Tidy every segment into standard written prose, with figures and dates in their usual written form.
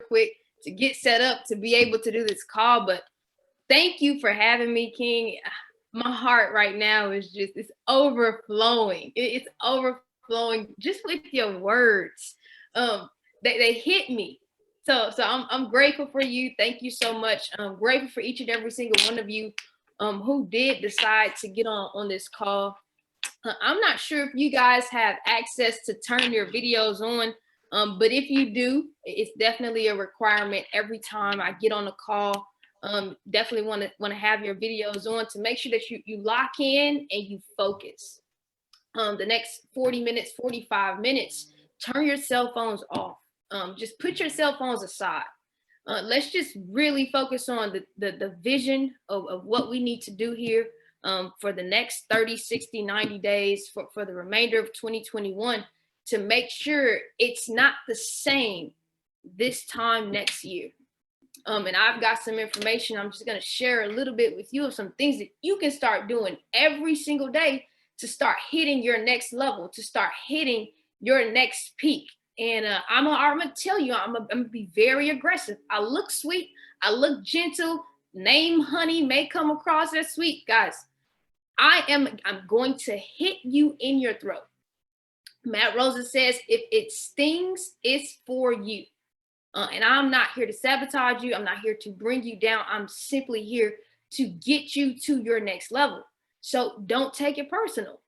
quick to get set up to be able to do this call. But thank you for having me, King. My heart right now is just, it's overflowing. It's overflowing just with your words. They hit me. So I'm grateful for you. Thank you so much. I'm grateful for each and every single one of you who did decide to get on this call. I'm not sure if you guys have access to turn your videos on, but if you do, it's definitely a requirement every time I get on a call. Definitely want to have your videos on to make sure that you lock in and you focus. The next 40 minutes, 45 minutes, turn your cell phones off. Just put your cell phones aside. Let's just really focus on the vision of what we need to do here for the next 30, 60, 90 days for the remainder of 2021 to make sure it's not the same this time next year. And I've got some information I'm just going to share a little bit with you of some things that you can start doing every single day to start hitting your next level, to start hitting your next peak. And I'm gonna tell you, I'm gonna be very aggressive. I look sweet, I look gentle. Name honey may come across as sweet, guys. I'm going to hit you in your throat. Matt Rosa says, if it stings, it's for you. And I'm not here to sabotage you. I'm not here to bring you down. I'm simply here to get you to your next level. So don't take it personal.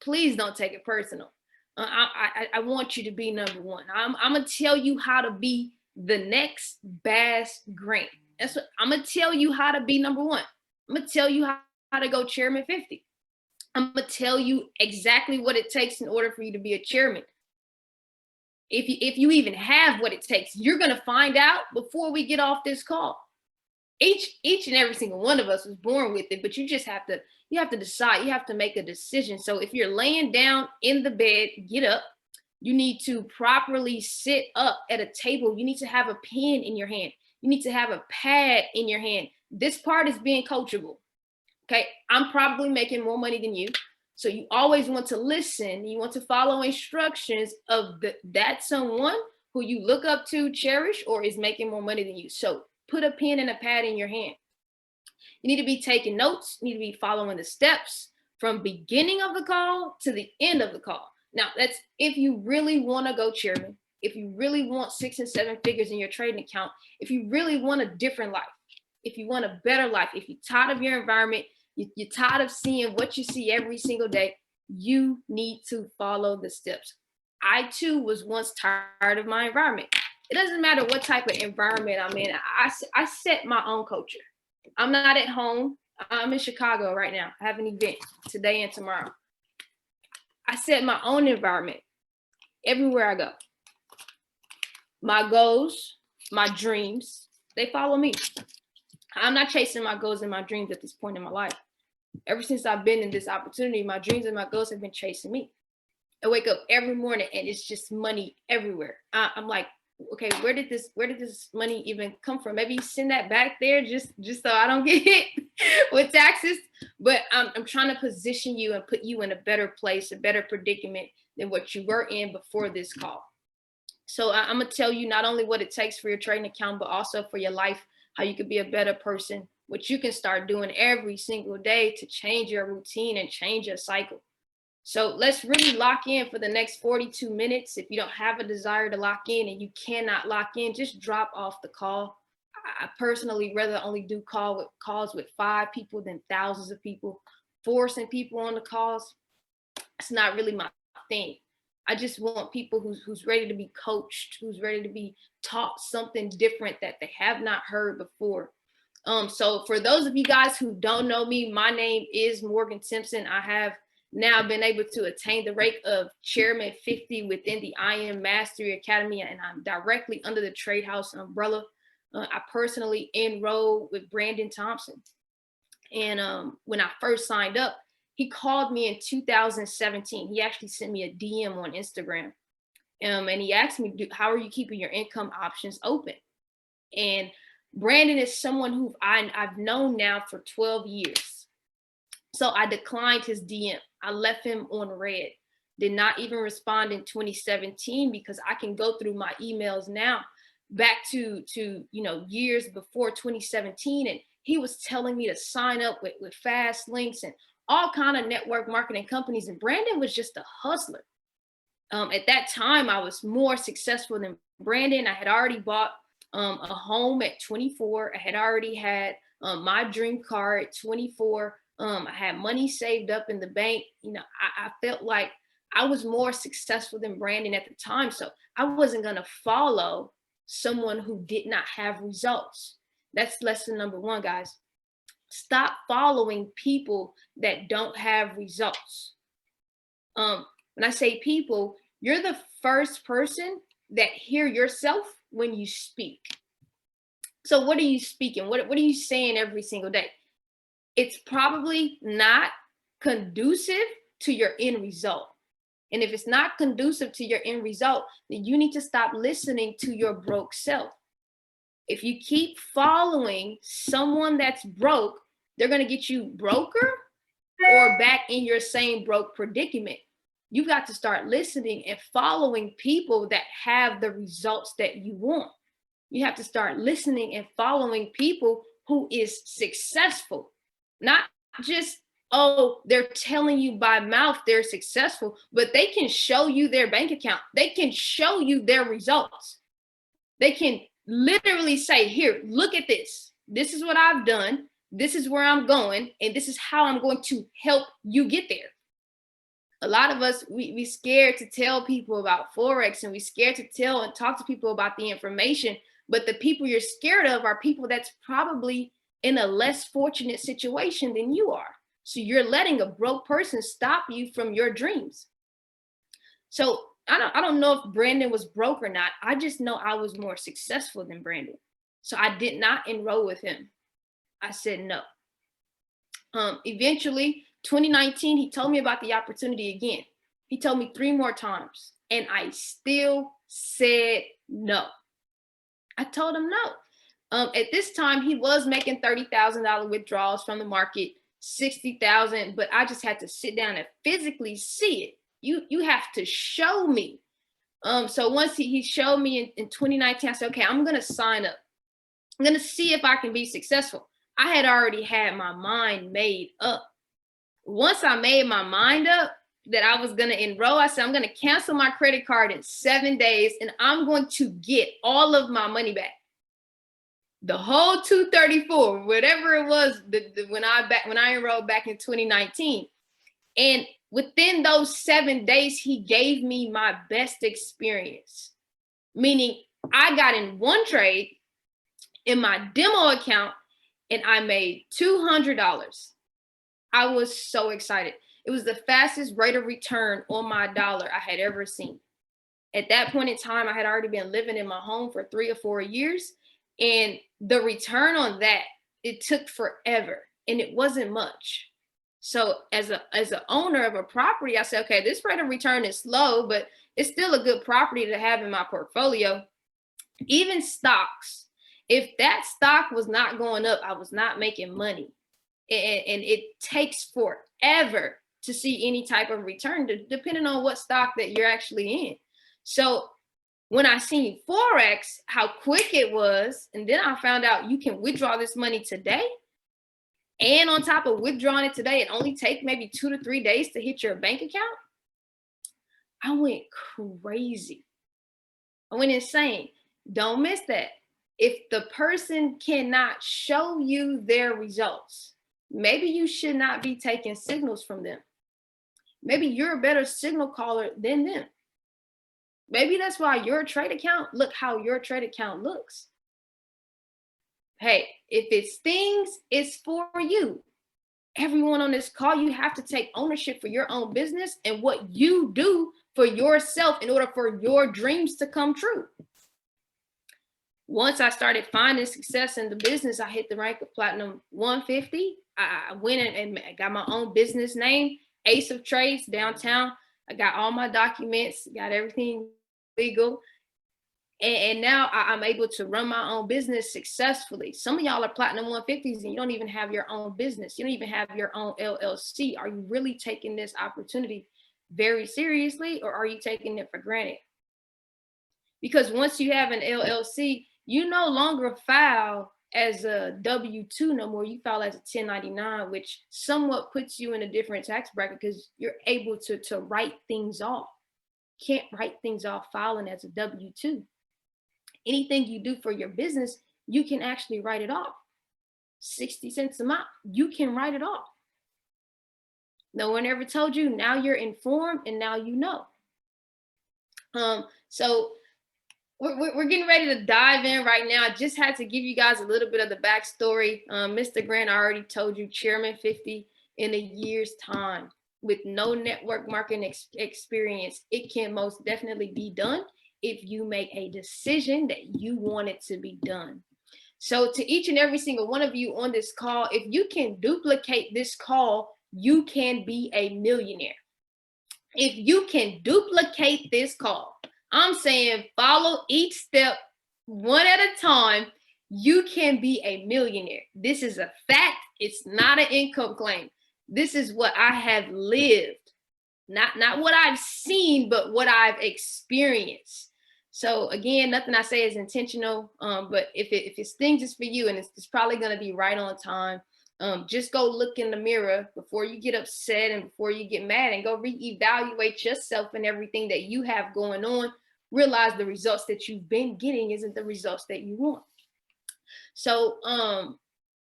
Please don't take it personal. I want you to be number one. I'm gonna tell you how to be the next Bass Grant. That's what I'm gonna tell you, how to be number one. I'm gonna tell you how to go chairman 50. I'm gonna tell you exactly what it takes in order for you to be a chairman. If you even have what it takes, you're gonna find out before we get off this call. Each and every single one of us was born with it, but you just have to decide. You have to make a decision. So if you're laying down in the bed, get up. You need to properly sit up at a table. You need to have a pen in your hand. You need to have a pad in your hand. This part is being coachable. Okay, I'm probably making more money than you. So you always want to listen. You want to follow instructions of that someone who you look up to, cherish, or is making more money than you. So put a pen and a pad in your hand. You need to be taking notes. You need to be following the steps from beginning of the call to the end of the call. Now, that's if you really want to go chairman, if you really want 6 and 7 figures in your trading account, if you really want a different life, if you want a better life, if you're tired of your environment, you're tired of seeing what you see every single day, you need to follow the steps. I too was once tired of my environment. It doesn't matter what type of environment I'm in. I set my own culture. I'm not at home. I'm in Chicago right now. I have an event today and tomorrow. I set my own environment everywhere I go. My goals, my dreams, they follow me. I'm not chasing my goals and my dreams at this point in my life. Ever since I've been in this opportunity, my dreams and my goals have been chasing me. I wake up every morning and it's just money everywhere. I'm like, okay, where did this money even come from? Maybe send that back there just so I don't get hit with taxes. But I'm trying to position you and put you in a better place, a better predicament than what you were in before this call. So I'm gonna tell you not only what it takes for your trading account, but also for your life, how you could be a better person, what you can start doing every single day to change your routine and change your cycle. So let's really lock in for the next 42 minutes. If you don't have a desire to lock in and you cannot lock in, just drop off the call. I personally rather only do calls with 5 people than thousands of people. Forcing people on the calls, it's not really my thing. I just want people who's ready to be coached, who's ready to be taught something different that they have not heard before. So for those of you guys who don't know me, my name is Morgan Simpson. I have now been able to attain the rank of Chairman 50 within the I Am Mastery Academy, and I'm directly under the Trade House umbrella. I personally enrolled with Brandon Thompson. And when I first signed up, he called me in 2017. He actually sent me a DM on Instagram. And he asked me, how are you keeping your income options open? And Brandon is someone who I've known now for 12 years. So I declined his DM. I left him on red. Did not even respond in 2017 because I can go through my emails now. back to years before 2017, and he was telling me to sign up with Fast Links and all kind of network marketing companies. And Brandon was just a hustler. At that time, I was more successful than Brandon. I had already bought a home at 24. I had already had my dream car at 24. I had money saved up in the bank. I felt like I was more successful than Brandon at the time. So I wasn't going to follow someone who did not have results. That's lesson number one, guys. Stop following people that don't have results. When I say people, you're the first person that hear yourself when you speak. So what are you speaking? What are you saying every single day? It's probably not conducive to your end result. And if it's not conducive to your end result, then you need to stop listening to your broke self. If you keep following someone that's broke, they're going to get you broker or back in your same broke predicament. You got to start listening and following people that have the results that you want. You have to start listening and following people who is successful, not just, oh, they're telling you by mouth they're successful, but they can show you their bank account. They can show you their results. They can literally say, here, look at this. This is what I've done. This is where I'm going. And this is how I'm going to help you get there. A lot of us, we scared to tell people about Forex, and we scared to tell and talk to people about the information. But the people you're scared of are people that's probably in a less fortunate situation than you are. So you're letting a broke person stop you from your dreams. So I don't know if Brandon was broke or not. I just know I was more successful than Brandon. So I did not enroll with him. I said no. Eventually, 2019, he told me about the opportunity again. He told me 3 more times, and I still said no. I told him no. At this time, he was making $30,000 withdrawals from the market, 60,000, but I just had to sit down and physically see it. You have to show me. So once he showed me in 2019, I said, okay, I'm going to sign up. I'm going to see if I can be successful. I had already had my mind made up. Once I made my mind up that I was going to enroll, I said, I'm going to cancel my credit card in 7 days, and I'm going to get all of my money back. The whole 234, whatever it was, when I enrolled back in 2019. And within those 7 days, he gave me my best experience. Meaning I got in one trade in my demo account and I made $200. I was so excited. It was the fastest rate of return on my dollar I had ever seen. At that point in time, I had already been living in my home for 3 or 4 years. And the return on that, it took forever and it wasn't much. So as an owner of a property, I said, okay, this rate of return is slow, but it's still a good property to have in my portfolio. Even stocks, if that stock was not going up, I was not making money. And it takes forever to see any type of return, depending on what stock that you're actually in. So when I seen Forex, how quick it was, and then I found out you can withdraw this money today. And on top of withdrawing it today, it only take maybe 2 to 3 days to hit your bank account. I went crazy. I went insane. Don't miss that. If the person cannot show you their results, maybe you should not be taking signals from them. Maybe you're a better signal caller than them. Maybe that's why your trade account, look how your trade account looks. Hey, if it stings, it's for you. Everyone on this call, you have to take ownership for your own business and what you do for yourself in order for your dreams to come true. Once I started finding success in the business, I hit the rank of Platinum 150. I went and got my own business name, Ace of Trades downtown. I got all my documents, got everything legal. And now I'm able to run my own business successfully. Some of y'all are Platinum 150s and you don't even have your own business. You don't even have your own LLC. Are you really taking this opportunity very seriously, or are you taking it for granted? Because once you have an LLC, you no longer file as a W-2 no more. You file as a 1099, which somewhat puts you in a different tax bracket because you're able to write things off. Can't write things off filing as a W-2. Anything you do for your business, you can actually write it off. 60 cents a month, you can write it off. No one ever told you. Now you're informed and now you know. So we're getting ready to dive in right now. I just had to give you guys a little bit of the backstory. Mr. Grant, I already told you, Chairman 50 in a year's time with no network marketing experience. It can most definitely be done if you make a decision that you want it to be done. So to each and every single one of you on this call, if you can duplicate this call, you can be a millionaire. If you can duplicate this call, I'm saying follow each step one at a time, you can be a millionaire. This is a fact. It's not an income claim. This is what I have lived. Not what I've seen, but what I've experienced. So again, nothing I say is intentional, but if it stings for you, and it's probably going to be right on time, just go look in the mirror before you get upset and before you get mad, and go reevaluate yourself and everything that you have going on. Realize the results that you've been getting isn't the results that you want. So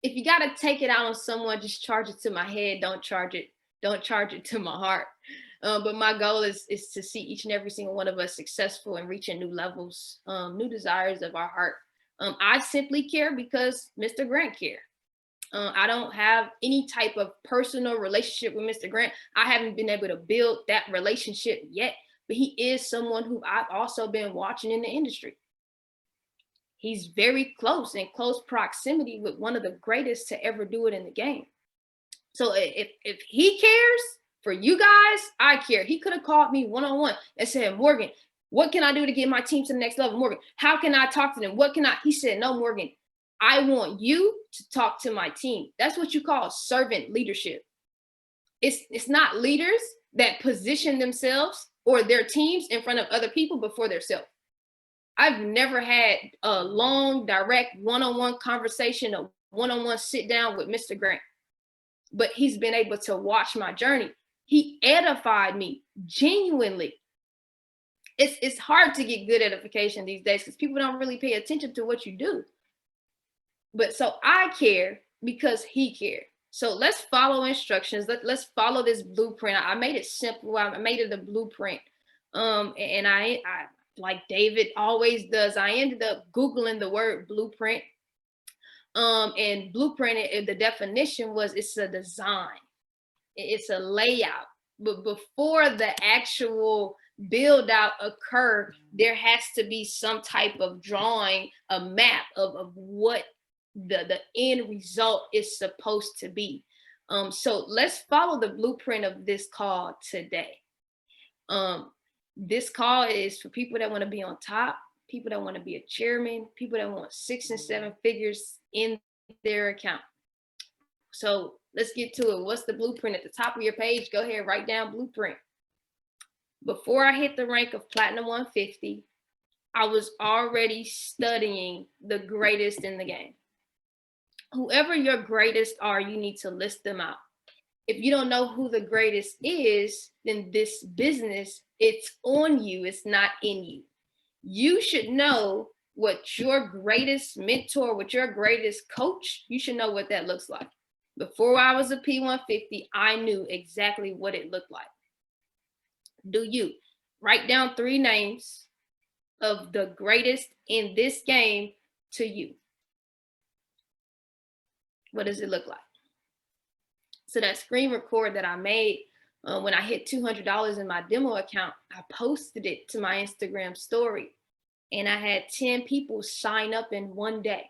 if you got to take it out on someone, just charge it to my head. Don't charge it to my heart. But my goal is to see each and every single one of us successful and reaching new levels, new desires of our heart. I simply care because Mr. Grant cares. I don't have any type of personal relationship with Mr. Grant. I haven't been able to build that relationship yet, but he is someone who I've also been watching in the industry. He's very close, in close proximity with one of the greatest to ever do it in the game. So if he cares for you guys, I care. He could have called me one-on-one and said, Morgan, what can I do to get my team to the next level? Morgan, how can I talk to them? He said, no, Morgan, I want you to talk to my team. That's what you call servant leadership. It's not leaders that position themselves or their teams in front of other people before themselves. I've never had a long, direct, one-on-one conversation, a one-on-one sit down with Mr. Grant, but he's been able to watch my journey. He edified me genuinely. It's hard to get good edification these days because people don't really pay attention to what you do. But so I care because he cared. So let's follow instructions. Let's follow this blueprint. I made it simple. I made it a blueprint. And I like David always does, I ended up Googling the word blueprint. And blueprint, the definition was it's a design. It's a layout. But before the actual build out occur, there has to be some type of drawing, a map of what the end result is supposed to be. So let's follow the blueprint of this call today. This call is for people that want to be on top, people that want to be a chairman, people that want 6 and 7 figures in their account. So let's get to it. What's the blueprint? At the top of your page, go ahead, write down blueprint. Before I hit the rank of Platinum 150, I was already studying the greatest in the game. Whoever your greatest are, you need to list them out. If you don't know who the greatest is, then this business, it's on you, it's not in you. You should know what your greatest mentor, what your greatest coach, you should know what that looks like. Before I was a P150, I knew exactly what it looked like. Do you? Write down 3 names of the greatest in this game to you. What does it look like? So that screen record that I made when I hit $200 in my demo account, I posted it to my Instagram story, and I had 10 people sign up in one day.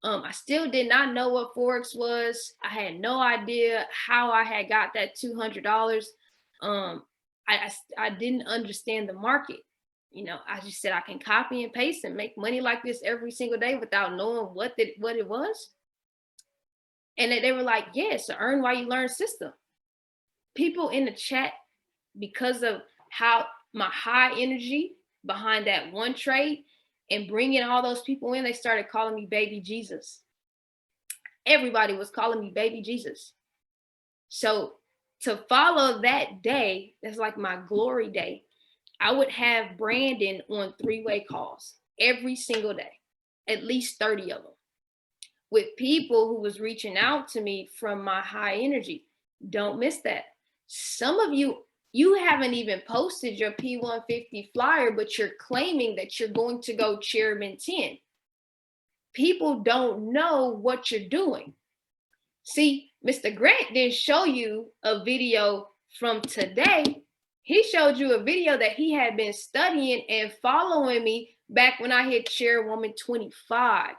I still did not know what Forex was. I had no idea how I had got that $200. I didn't understand the market. You know, I just said I can copy and paste and make money like this every single day without knowing what it was. And they were like, yes, the earn while you learn system. People in the chat, because of how my high energy, behind that one trade and bringing all those people in, they started calling me baby Jesus. Everybody was calling me baby Jesus. So to follow that day, that's like my glory day, I would have Brandon on 3-way calls every single day, at least 30 of them, with people who was reaching out to me from my high energy. Don't miss that. Some of you haven't even posted your P150 flyer, but you're claiming that you're going to go Chairman 10. People don't know what you're doing. See, Mr. Grant didn't show you a video from today. He showed you a video that he had been studying and following me back when I hit Chairwoman 25.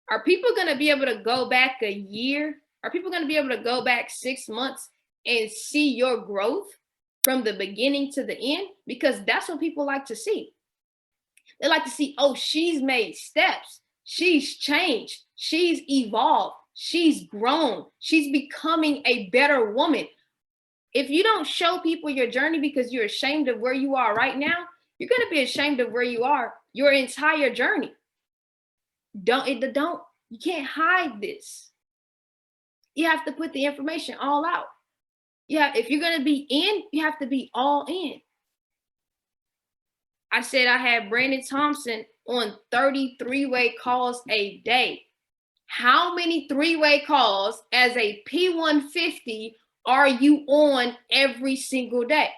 Are people going to be able to go back a year? Are people going to be able to go back 6 months and see your growth from the beginning to the end? Because that's what people like to see. They like to see, oh, she's made steps. She's changed. She's evolved. She's grown. She's becoming a better woman. If you don't show people your journey because you're ashamed of where you are right now, you're going to be ashamed of where you are your entire journey. You can't hide this. You have to put the information all out. Yeah, if you're going to be in, you have to be all in. I said I had Brandon Thompson on 33-way calls a day. How many 3-way calls as a P150 are you on every single day?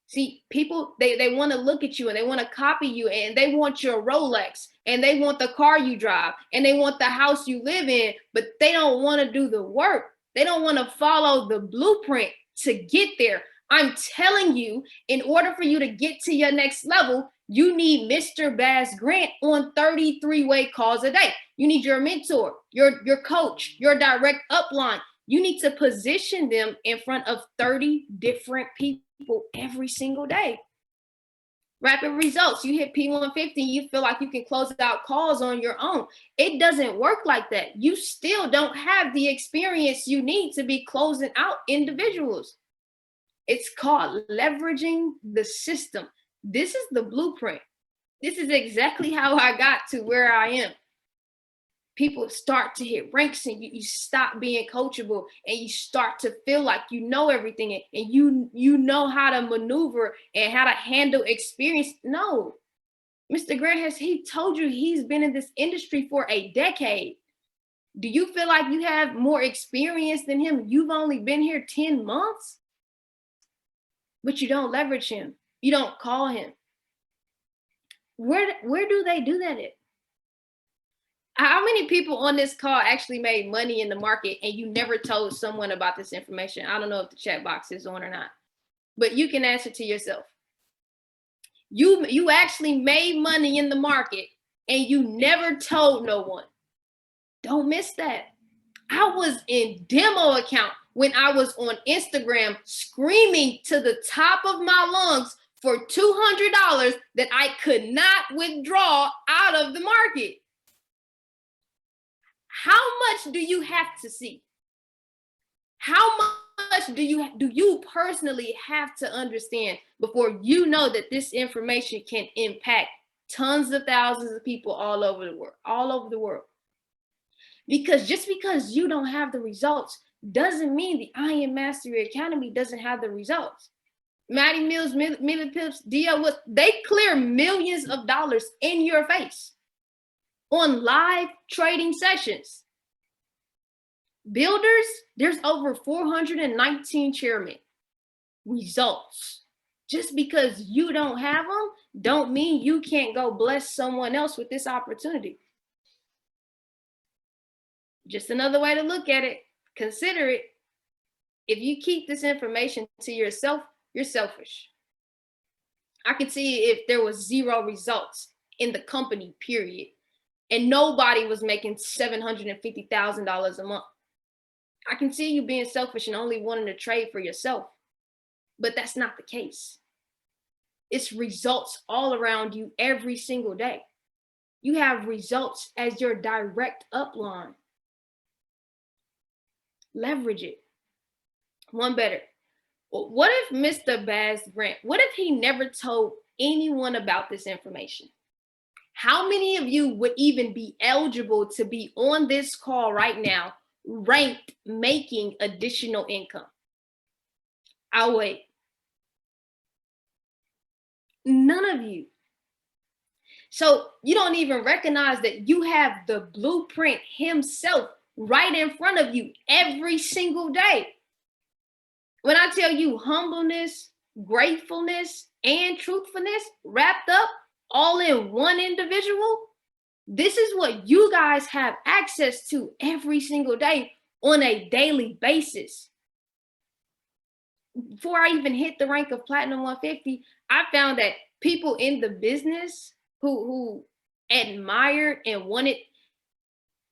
See, people, they want to look at you and they want to copy you, and they want your Rolex, and they want the car you drive, and they want the house you live in, but they don't want to do the work. They don't want to follow the blueprint to get there. I'm telling you, in order for you to get to your next level, you need Mr. Bass Grant on 33-way calls a day. You need your mentor, your coach, your direct upline. You need to position them in front of 30 different people every single day. Rapid results. You hit P150, you feel like you can close out calls on your own. It doesn't work like that. You still don't have the experience you need to be closing out individuals. It's called leveraging the system. This is the blueprint. This is exactly how I got to where I am. People start to hit ranks and you stop being coachable, and you start to feel like you know everything and you know how to maneuver and how to handle experience. No, Mr. Grant he told you he's been in this industry for a decade. Do you feel like you have more experience than him? You've only been here 10 months, but you don't leverage him. You don't call him. Where do they do that at? How many people on this call actually made money in the market and you never told someone about this information? I don't know if the chat box is on or not, but you can answer to yourself. You actually made money in the market and you never told no one. Don't miss that. I was in demo account when I was on Instagram screaming to the top of my lungs for $200 that I could not withdraw out of the market. How much do you have to see? How much do you personally have to understand before you know that this information can impact tons of thousands of people all over the world? Because just because you don't have the results doesn't mean the I Am Mastery Academy doesn't have the results. Maddie Mills, Millie Pips, Dio, they clear millions of dollars in your face on live trading sessions. Builders, there's over 419 chairmen. Results. Just because you don't have them, don't mean you can't go bless someone else with this opportunity. Just another way to look at it. Consider it. If you keep this information to yourself, you're selfish. I could see if there was 0 results in the company, period, and nobody was making $750,000 a month. I can see you being selfish and only wanting to trade for yourself, but that's not the case. It's results all around you every single day. You have results as your direct upline. Leverage it. One better. What if Mr. Bass Grant, what if he never told anyone about this information? How many of you would even be eligible to be on this call right now, ranked making additional income? I'll wait. None of you. So you don't even recognize that you have the blueprint himself right in front of you every single day. When I tell you humbleness, gratefulness, and truthfulness wrapped up all in one individual, this is what you guys have access to every single day on a daily basis. Before I even hit the rank of Platinum 150, I found that people in the business who admired and wanted,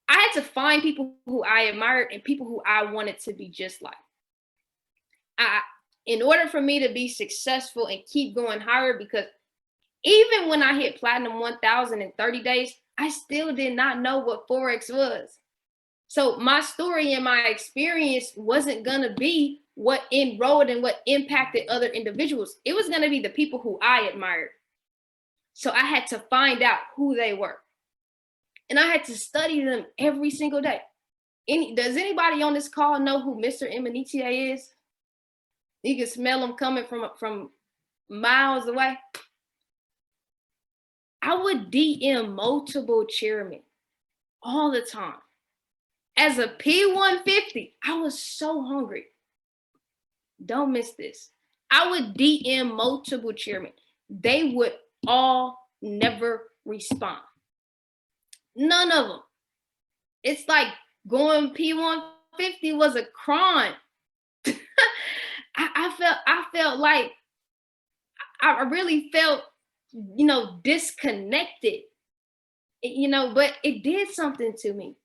I had to find people who I admired and people who I wanted to be just like. In order for me to be successful and keep going higher, because even when I hit Platinum 1000 in 30 days, I still did not know what Forex was. So my story and my experience wasn't going to be what enrolled and what impacted other individuals. It was going to be the people who I admired. So I had to find out who they were. And I had to study them every single day. Does anybody on this call know who Mr. Emanitier is? You can smell him coming from miles away. I would DM multiple chairmen all the time. As a P150, I was so hungry. Don't miss this. I would DM multiple chairmen. They would all never respond. None of them. It's like going P150 was a crime. I felt like I really felt, disconnected, but it did something to me.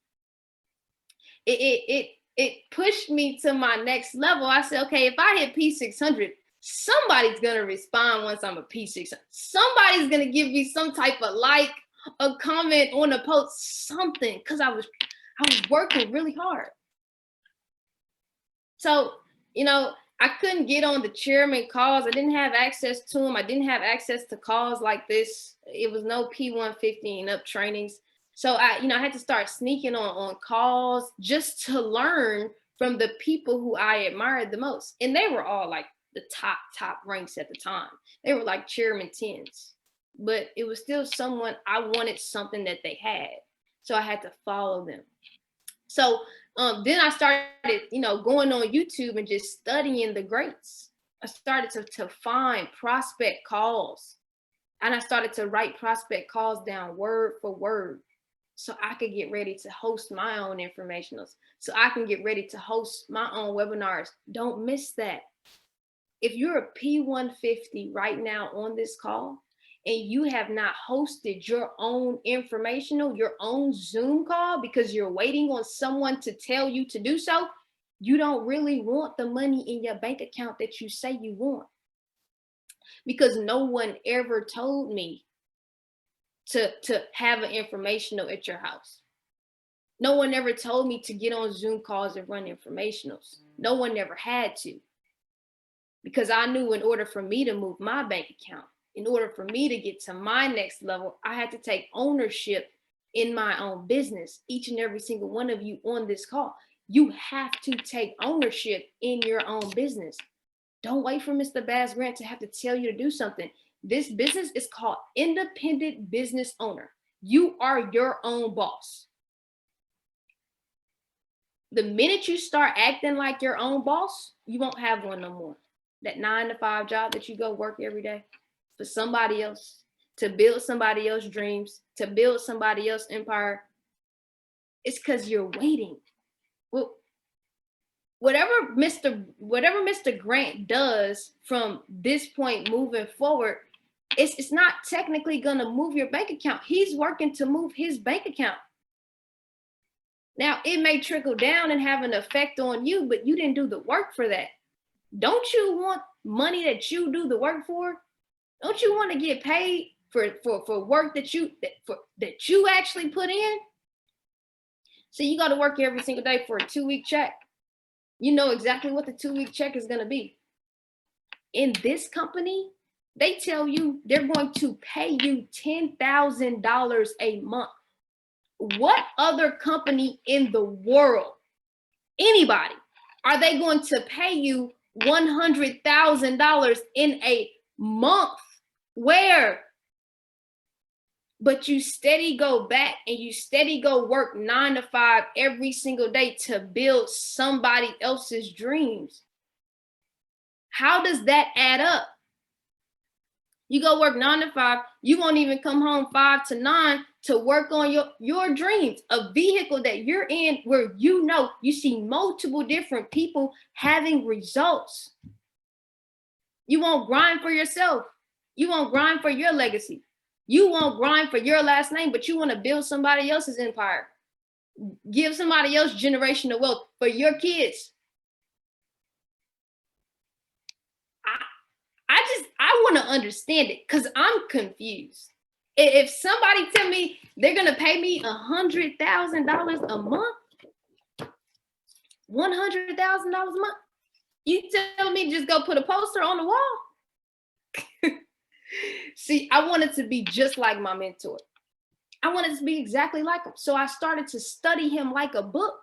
It pushed me to my next level. I said, okay, if I hit P600, somebody's going to respond once I'm a P600. Somebody's going to give me some type of like, a comment on a post, something, because I was working really hard. So, I couldn't get on the chairman calls. I didn't have access to them. I didn't have access to calls like this. It was no P150 and up trainings. So I had to start sneaking on calls just to learn from the people who I admired the most. And they were all like the top ranks at the time. They were like chairman 10s, but it was still someone I wanted something that they had. So I had to follow them. So then I started, going on YouTube and just studying the greats. I started to find prospect calls, and I started to write prospect calls down word for word, so I could get ready to host my own informationals, so I can get ready to host my own webinars. Don't miss that. If you're a P150 right now on this call, and you have not hosted your own informational, your own Zoom call because you're waiting on someone to tell you to do so, you don't really want the money in your bank account that you say you want. Because no one ever told me to have an informational at your house. No one ever told me to get on Zoom calls and run informationals. No one ever had to. Because I knew in order for me to move my bank account, in order for me to get to my next level, I had to take ownership in my own business. Each and every single one of you on this call, you have to take ownership in your own business. Don't wait for Mr. Bass Grant to have to tell you to do something. This business is called independent business owner. You are your own boss. The minute you start acting like your own boss, you won't have one no more. That 9-to-5 job that you go work every day for somebody else, to build somebody else's dreams, to build somebody else's empire, it's because you're waiting. Well, whatever Mr. Grant does from this point moving forward, it's not technically going to move your bank account. He's working to move his bank account. Now, it may trickle down and have an effect on you, but you didn't do the work for that. Don't you want money that you do the work for? Don't you want to get paid for work that you actually put in? So you got to work every single day for a 2-week check. You know exactly what the 2-week check is going to be. In this company, They tell you they're going to pay you $10,000 a month. What other company in the world, anybody, are they going to pay you $100,000 in a month? Where? But you steady go back and you steady go work 9 to 5 every single day to build somebody else's dreams. How does that add up? You go work 9 to 5, you won't even come home 5 to 9 to work on your dreams, a vehicle that you're in where you see multiple different people having results. You won't grind for yourself. You won't grind for your legacy. You won't grind for your last name, but you want to build somebody else's empire. Give somebody else generational wealth for your kids. I want to understand it because I'm confused. If somebody tell me they're gonna pay me $100,000 a month, $100,000 a month, you tell me just go put a poster on the wall? See, I wanted to be just like my mentor. I wanted to be exactly like him. So I started to study him like a book.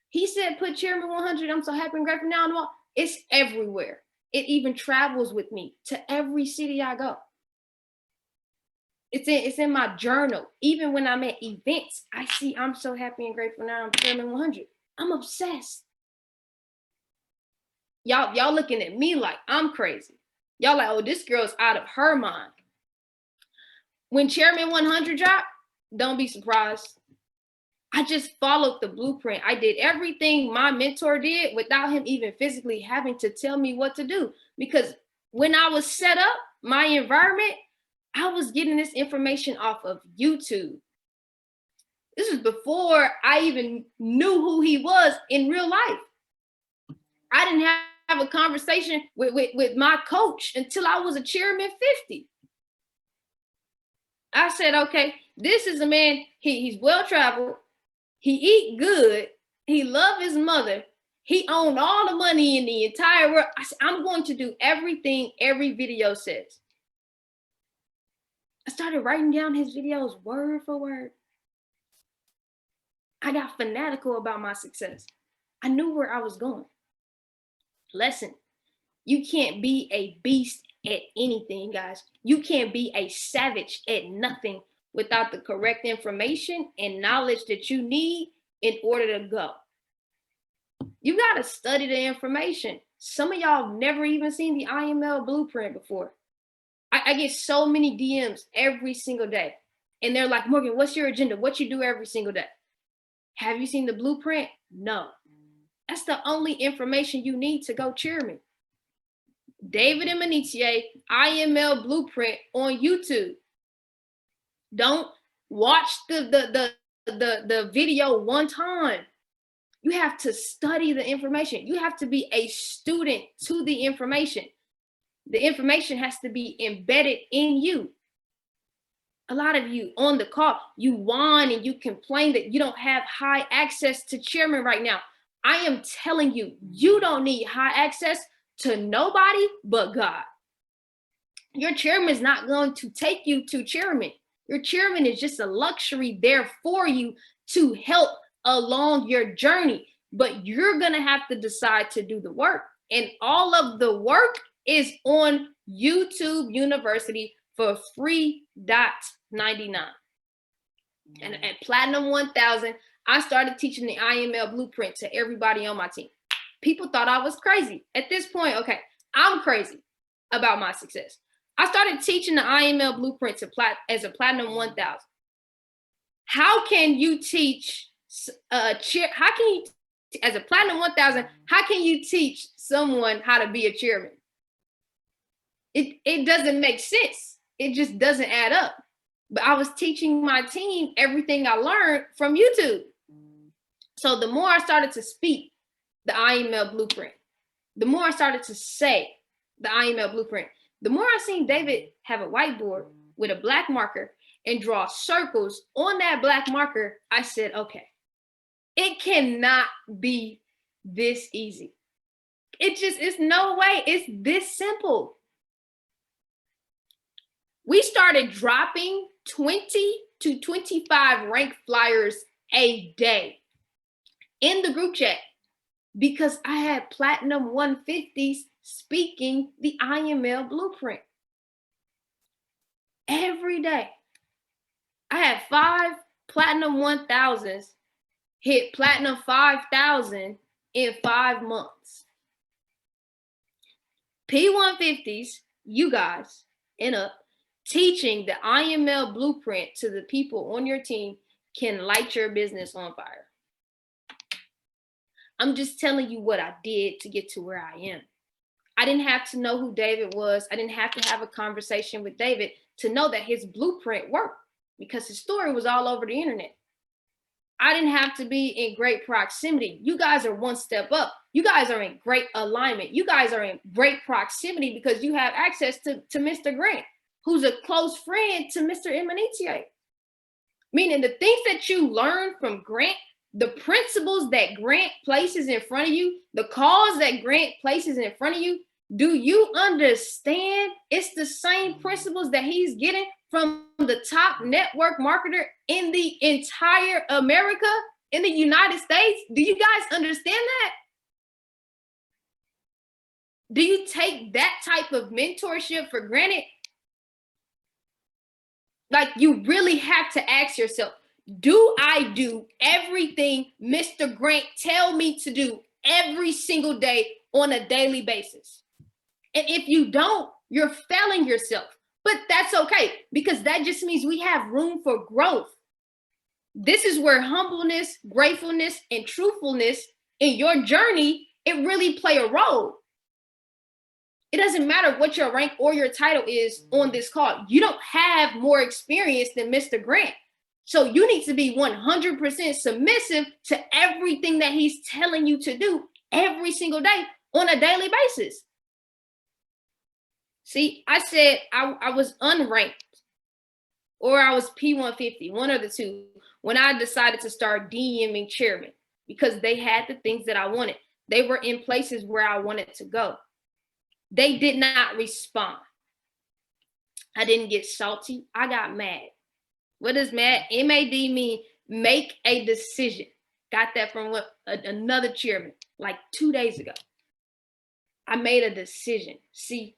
He said, put Chairman 100, I'm so happy and grateful now on the wall. It's everywhere. It even travels with me to every city I go. It's in my journal. Even when I'm at events, I see I'm so happy and grateful now I'm Chairman 100. I'm obsessed. Y'all looking at me like I'm crazy. Y'all like, oh, this girl's out of her mind. When Chairman 100 dropped, don't be surprised. I just followed the blueprint. I did everything my mentor did without him even physically having to tell me what to do. Because when I was set up, my environment, I was getting this information off of YouTube. This was before I even knew who he was in real life. I didn't have a conversation with my coach until I was a Chairman 50. I said, okay, this is a man, he's well-traveled, he eat good, he loved his mother, he owned all the money in the entire world. I said, I'm going to do everything every video says. I started writing down his videos word for word. I got fanatical about my success. I knew where I was going. Lesson, you can't be a beast at anything, guys. You can't be a savage at nothing without the correct information and knowledge that you need in order to go. You got to study the information. Some of y'all have never even seen the IML blueprint before. I get so many DMs every single day. And they're like, Morgan, what's your agenda? What you do every single day? Have you seen the blueprint? No. That's the only information you need to go chairman. David and Manitier, IML blueprint on YouTube. Don't watch the video one time. You have to study the information. You have to be a student to the information. The information has to be embedded in you. A lot of you on the call, you whine and you complain that you don't have high access to chairman right now. I am telling you, you don't need high access to nobody but God. Your chairman is not going to take you to chairman. Your chairman is just a luxury there for you to help along your journey. But you're going to have to decide to do the work. And all of the work is on YouTube University for free $99. And at Platinum 1000, I started teaching the IML blueprint to everybody on my team. People thought I was crazy. At this point, okay, I'm crazy about my success. I started teaching the IML blueprint as a Platinum 1000. How can you teach as a Platinum 1000, how can you teach someone how to be a chairman? It doesn't make sense. It just doesn't add up. But I was teaching my team everything I learned from YouTube. So the more I started to speak the IML blueprint, the more I started to say the IML blueprint, the more I seen David have a whiteboard with a black marker and draw circles on that black marker, I said, okay, it cannot be this easy. It's no way. It's this simple. We started dropping 20 to 25 rank flyers a day in the group chat because I had platinum 150s speaking the IML blueprint every day. I had 5 platinum 1000s hit platinum 5000 in 5 months. P150s, you guys, and up, teaching the IML blueprint to the people on your team can light your business on fire. I'm just telling you what I did to get to where I am. I didn't have to know who David was. I didn't have to have a conversation with David to know that his blueprint worked because his story was all over the internet. I didn't have to be in great proximity. You guys are one step up. You guys are in great alignment. You guys are in great proximity because you have access to Mr. Grant, who's a close friend to Mr. Emanitier. Meaning the things that you learn from Grant, the principles that Grant places in front of you, the calls that Grant places in front of you, do you understand it's the same principles that he's getting from the top network marketer in the entire America, in the United States? Do you guys understand that? Do you take that type of mentorship for granted? Like, you really have to ask yourself, do I do everything Mr. Grant tell me to do every single day on a daily basis? And if you don't, you're failing yourself. But that's okay, because that just means we have room for growth. This is where humbleness, gratefulness, and truthfulness in your journey, it really play a role. It doesn't matter what your rank or your title is on this call. You don't have more experience than Mr. Grant. So you need to be 100% submissive to everything that he's telling you to do every single day on a daily basis. See, I said I was unranked or I was P150, one of the two, when I decided to start DMing chairman because they had the things that I wanted. They were in places where I wanted to go. They did not respond. I didn't get salty. I got mad. What does mad? MAD mean make a decision. Got that from another chairman like 2 days ago. I made a decision. See,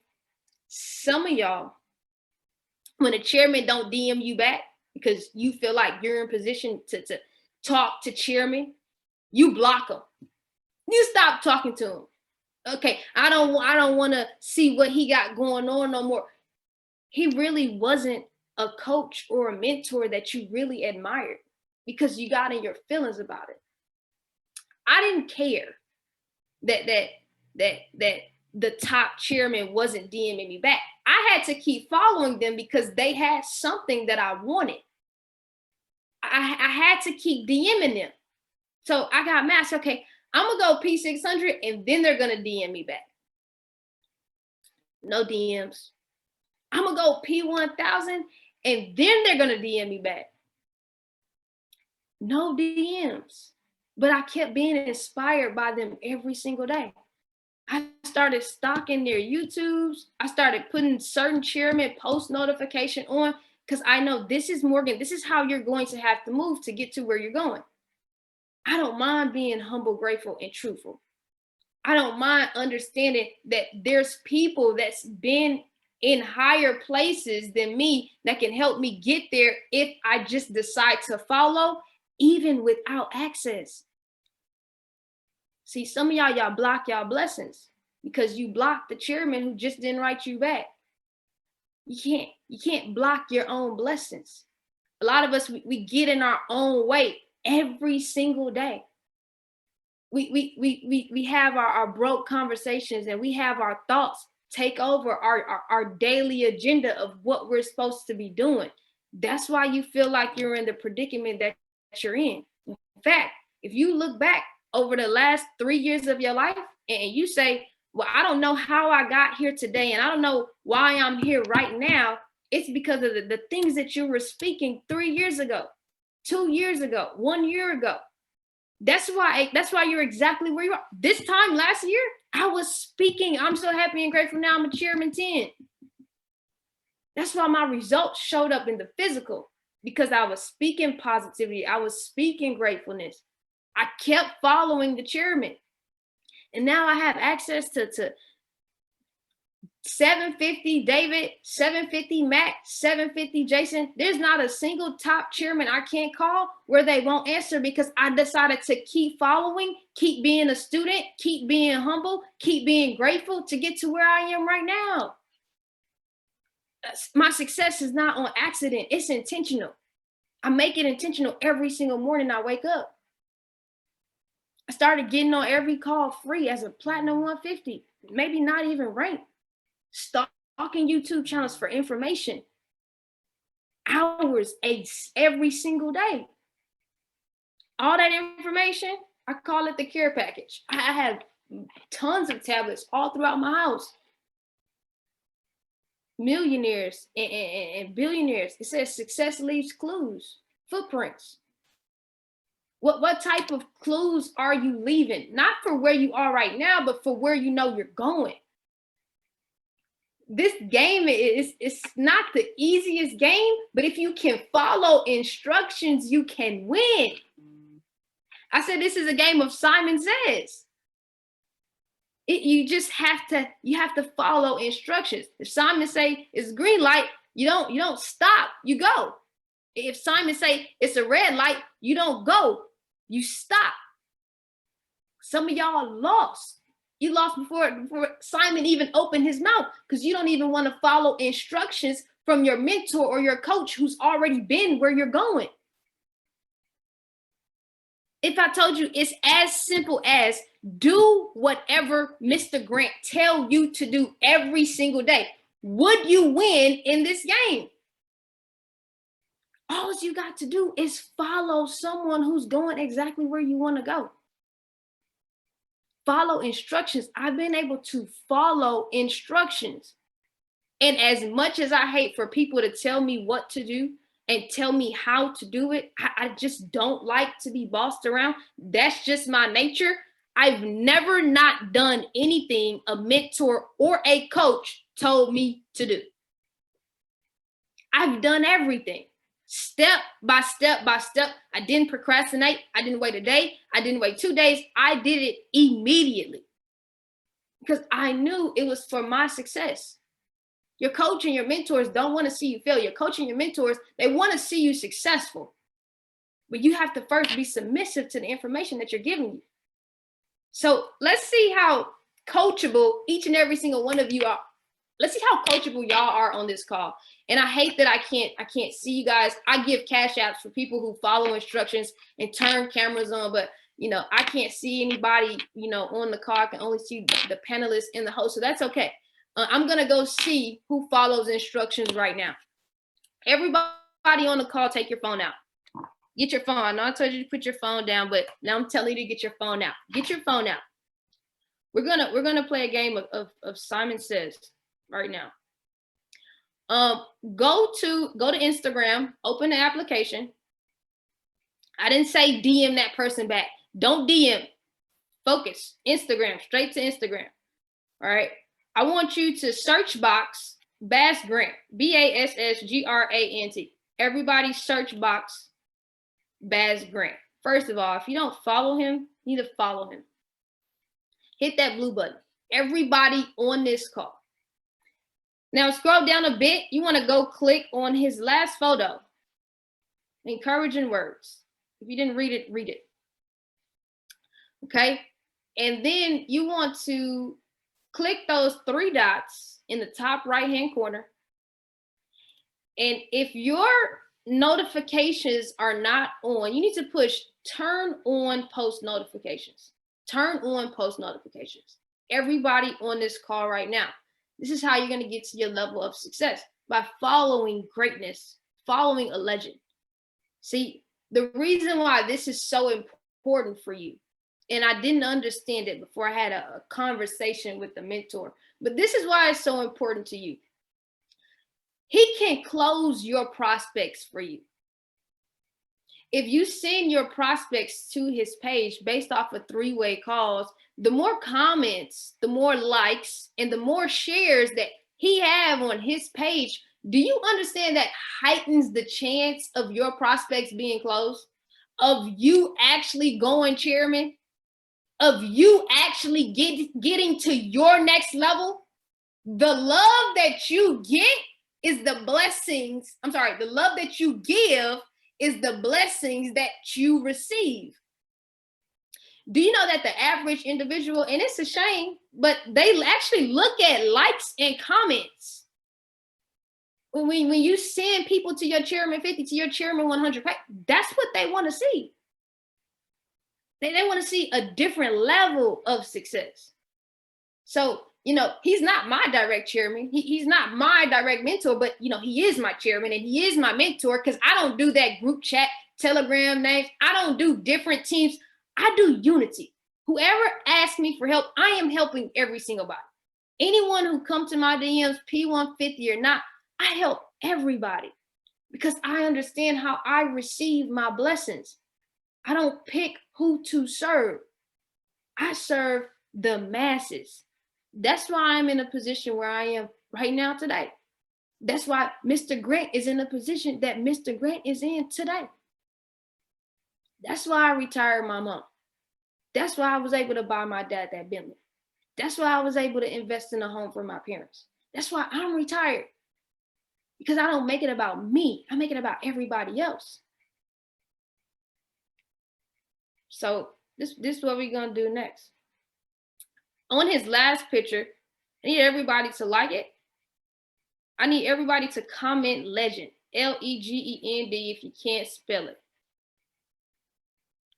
some of y'all, when a chairman don't DM you back because you feel like you're in position to talk to chairman, you block them. You stop talking to him. Okay, I don't want to see what he got going on no more. He really wasn't a coach or a mentor that you really admired because you got in your feelings about it. I didn't care that the top chairman wasn't DMing me back. I had to keep following them because they had something that I wanted. I had to keep DMing them. So I got mad. So, okay, I'm gonna go P600 and then they're gonna DM me back. No DMs. I'm gonna go P1000 and then they're gonna DM me back. No DMs. But I kept being inspired by them every single day. I started stalking their YouTubes. I started putting certain chairman post notification on because I know this is Morgan. This is how you're going to have to move to get to where you're going. I don't mind being humble, grateful, and truthful. I don't mind understanding that there's people that's been in higher places than me that can help me get there if I just decide to follow, even without access. See, some of y'all block y'all blessings because you blocked the chairman who just didn't write you back. You can't block your own blessings. A lot of us, we get in our own way every single day. We have our broke conversations and we have our thoughts take over our daily agenda of what we're supposed to be doing. That's why you feel like you're in the predicament that you're in. In fact, if you look back over the last 3 years of your life and you say, well, I don't know how I got here today and I don't know why I'm here right now, it's because of the things that you were speaking 3 years ago, 2 years ago, 1 year ago. That's why you're exactly where you are. This time last year, I was speaking, I'm so happy and grateful now I'm a chairman 10. That's why my results showed up in the physical, because I was speaking positivity. I was speaking gratefulness. I kept following the chairman. And now I have access to 750 David, 750 Mac, 750 Jason. There's not a single top chairman I can't call where they won't answer, because I decided to keep following, keep being a student, keep being humble, keep being grateful to get to where I am right now. My success is not on accident. It's intentional. I make it intentional every single morning I wake up. I started getting on every call free as a platinum 150, maybe not even ranked. Stalking YouTube channels for information. Hours, every single day. All that information, I call it the care package. I have tons of tablets all throughout my house. Millionaires and billionaires. It says success leaves clues, footprints. What type of clues are you leaving? Not for where you are right now, but for where you know you're going. This game it's not the easiest game, but if you can follow instructions, you can win. I said this is a game of Simon Says. You just have to follow instructions. If Simon say it's green light, you don't stop, you go. If Simon say it's a red light, you don't go, you stop. Some of y'all are lost. You lost before Simon even opened his mouth, because you don't even want to follow instructions from your mentor or your coach who's already been where you're going. If I told you it's as simple as do whatever Mr. Grant tell you to do every single day, would you win in this game? All you got to do is follow someone who's going exactly where you want to go. Follow instructions. I've been able to follow instructions. And as much as I hate for people to tell me what to do and tell me how to do it, I just don't like to be bossed around. That's just my nature. I've never not done anything a mentor or a coach told me to do. I've done everything. Step by step by step. I didn't procrastinate. I didn't wait a day. I didn't wait 2 days. I did it immediately because I knew it was for my success. Your coach and your mentors don't want to see you fail. Your coach and your mentors, they want to see you successful. But you have to first be submissive to the information that you're giving you. So let's see how coachable each and every single one of you are. Let's see how coachable y'all are on this call. And I hate that I can't see you guys. I give cash apps for people who follow instructions and turn cameras on, but I can't see anybody, on the call. I can only see the panelists and the host. So that's okay. I'm gonna go see who follows instructions right now. Everybody on the call, take your phone out. Get your phone. I know I told you to put your phone down, but now I'm telling you to get your phone out. Get your phone out. We're gonna play a game of Simon Says right now. Go to Instagram, open the application. I didn't say DM that person back. Don't DM. Focus. Instagram, straight to Instagram. All right. I want you to search box Bass Grant, BASSGRANT. Everybody search box Bass Grant. First of all, if you don't follow him, you need to follow him. Hit that blue button. Everybody on this call. Now scroll down a bit. You want to go click on his last photo. Encouraging words. If you didn't read it, read it. Okay. And then you want to click those 3 dots in the top right-hand corner. And if your notifications are not on, you need to push turn on post notifications. Turn on post notifications. Everybody on this call right now. This is how you're going to get to your level of success, by following greatness, following a legend. See, the reason why this is so important for you, and I didn't understand it before I had a conversation with the mentor, but this is why it's so important to you. He can close your prospects for you. If you send your prospects to his page based off of 3-way calls, the more comments, the more likes, and the more shares that he have on his page, Do you understand that heightens the chance of your prospects being closed? Of you actually going chairman? Of you actually getting to your next level? The love that you get is the blessings. I'm sorry, the love that you give is the blessings that you receive. Do you know that the average individual, and it's a shame, but they actually look at likes and comments. When you send people to your chairman 50, to your chairman 100, that's what they want to see. They want to see a different level of success. So, he's not my direct chairman. He's not my direct mentor, but, he is my chairman and he is my mentor, because I don't do that group chat, Telegram names. I don't do different teams. I do unity. Whoever asks me for help, I am helping every single body. Anyone who comes to my DMs, P150 or not, I help everybody because I understand how I receive my blessings. I don't pick who to serve. I serve the masses. That's why I'm in a position where I am right now today. That's why Mr. Grant is in the position that Mr. Grant is in today. That's why I retired my mom. That's why I was able to buy my dad that Bentley. That's why I was able to invest in a home for my parents. That's why I'm retired. Because I don't make it about me. I make it about everybody else. So this is what we're going to do next. On his last picture, I need everybody to like it. I need everybody to comment legend. LEGEND if you can't spell it.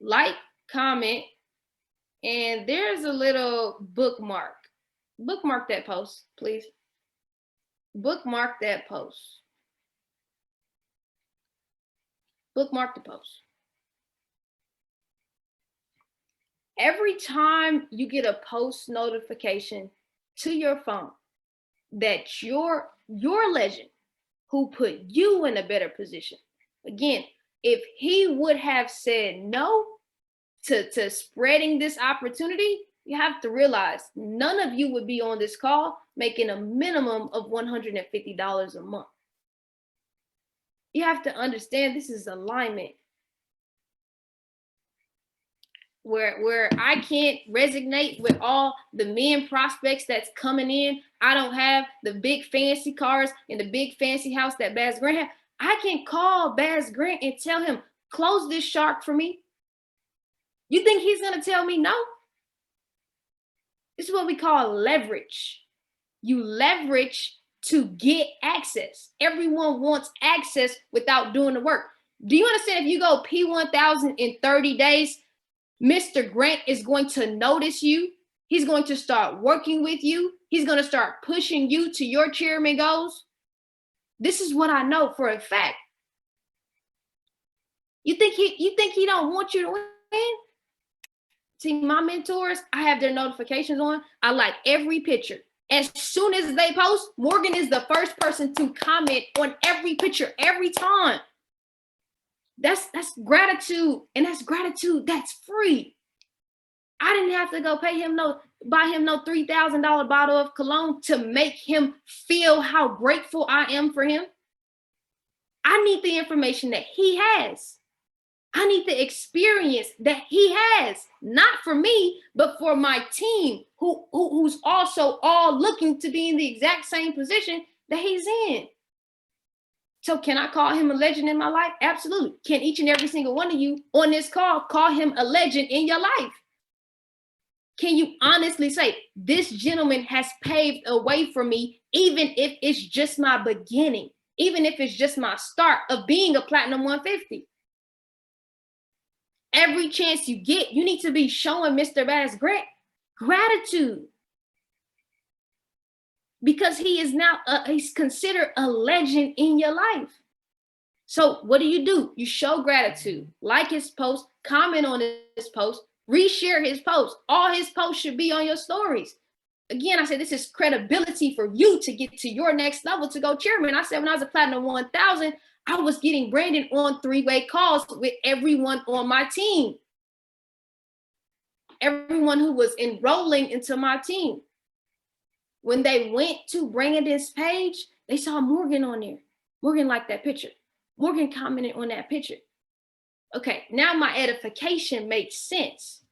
Like, comment, and there's a little bookmark. Bookmark that post, please. Bookmark that post. Bookmark the post. Every time you get a post notification to your phone that your legend who put you in a better position. Again, if he would have said no to spreading this opportunity, you have to realize none of you would be on this call making a minimum of $150 a month. You have to understand this is alignment. Where I can't resonate with all the men prospects that's coming in. I don't have the big fancy cars and the big fancy house that Baz Grant had. I can call Baz Grant and tell him, close this shark for me. You think he's going to tell me no? This is what we call leverage. You leverage to get access. Everyone wants access without doing the work. Do you understand if you go P1000 in 30 days, Mr. Grant is going to notice you. He's going to start working with you. He's going to start pushing you to your chairman goals. This is what I know for a fact. You think he don't want you to win? See, my mentors, I have their notifications on. I like every picture. As soon as they post, Morgan is the first person to comment on every picture every time. That's gratitude, and that's gratitude that's free. I didn't have to go buy him no $3,000 bottle of cologne to make him feel how grateful I am for him. I need the information that he has. I need the experience that he has, not for me, but for my team who's also all looking to be in the exact same position that he's in. So can I call him a legend in my life? Absolutely. Can each and every single one of you on this call him a legend in your life? Can you honestly say, this gentleman has paved a way for me, even if it's just my beginning, even if it's just my start of being a Platinum 150? Every chance you get, you need to be showing Mr. Baz Grant gratitude. Because he is now, he's considered a legend in your life. So what do? You show gratitude, like his post, comment on his post, reshare his post. All his posts should be on your stories. Again, I said, this is credibility for you to get to your next level to go chairman. I said, when I was a Platinum 1000, I was getting Brandon on 3-way calls with everyone on my team. Everyone who was enrolling into my team. When they went to Brandon's page, They saw Morgan on there. Morgan liked that picture. Morgan commented on that picture. Okay, now my edification makes sense.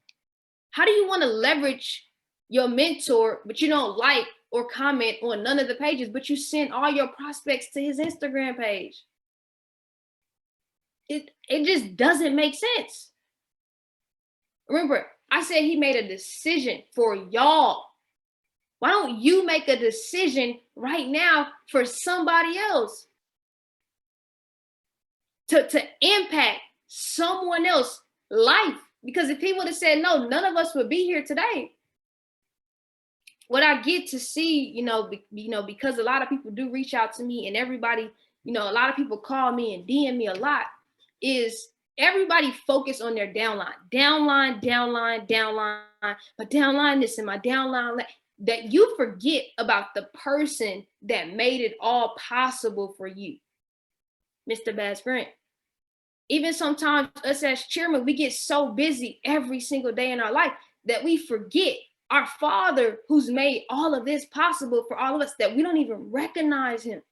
How do you want to leverage your mentor, but you don't like or comment on none of the pages, but you send all your prospects to his Instagram page? It just doesn't make sense. Remember, I said he made a decision for y'all. Why don't you make a decision right now for somebody else to impact someone else's life? Because if he would have said no, none of us would be here today. What I get to see, because a lot of people do reach out to me, and everybody, a lot of people call me and DM me a lot, is everybody focus on their downline, but downline this and my downline that you forget about the person that made it all possible for you, Mr. Bass Grant. Even sometimes us as chairman, we get so busy every single day in our life that we forget our Father who's made all of this possible for all of us, that we don't even recognize him.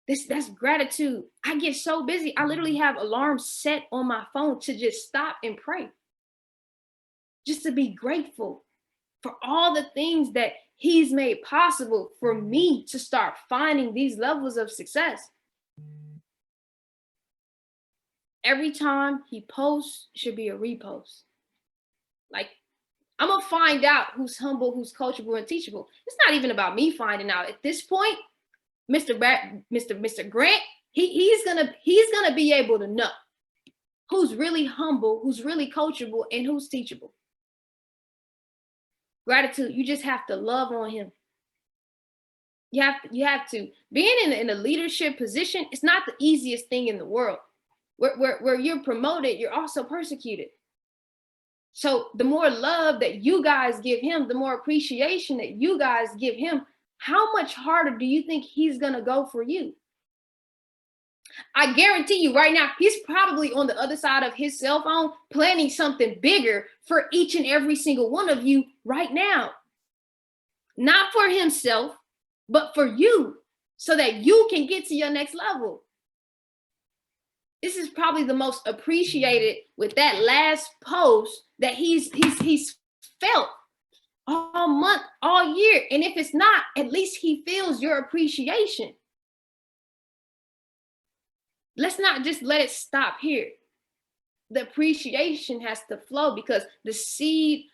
That's gratitude. I get so busy. I literally have alarms set on my phone to just stop and pray. Just to be grateful for all the things that he's made possible for me to start finding these levels of success. Every time he posts should be a repost. Like, I'm gonna find out who's humble, who's coachable, and teachable. It's not even about me finding out at this point. Mr. Grant, he's gonna be able to know who's really humble, who's really coachable, and who's teachable. Gratitude, you just have to love on him. You have to. Being in a leadership position, it's not the easiest thing in the world. Where you're promoted, you're also persecuted. So the more love that you guys give him, the more appreciation that you guys give him, how much harder do you think he's gonna go for you? I guarantee you right now, he's probably on the other side of his cell phone planning something bigger for each and every single one of you right now. Not for himself, but for you, so that you can get to your next level. This is probably the most appreciated with that last post that he's felt all month, all year. And if it's not, at least he feels your appreciation. Let's not just let it stop here. The appreciation has to flow, because the seed